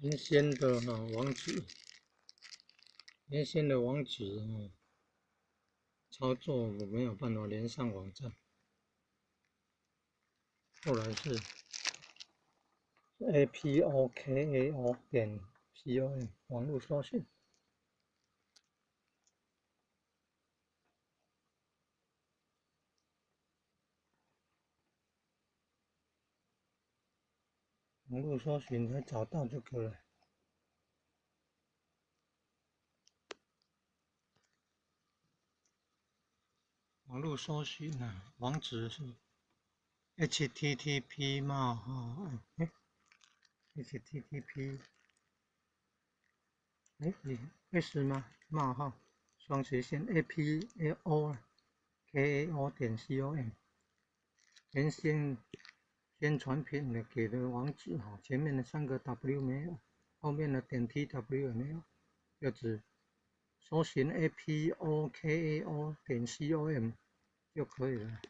原先的网址，原先的网址操作我没有办法连上网站，后来是 apokao 点 com 网络搜寻，网络搜寻才找到这个了。网络搜寻网址是 http://http S 吗？冒号/apokao 点 com 原先宣传片的给的网址前面的3个 W 没有，后面的点 TW 也没有，就只搜寻 apokao 点 com 就可以了。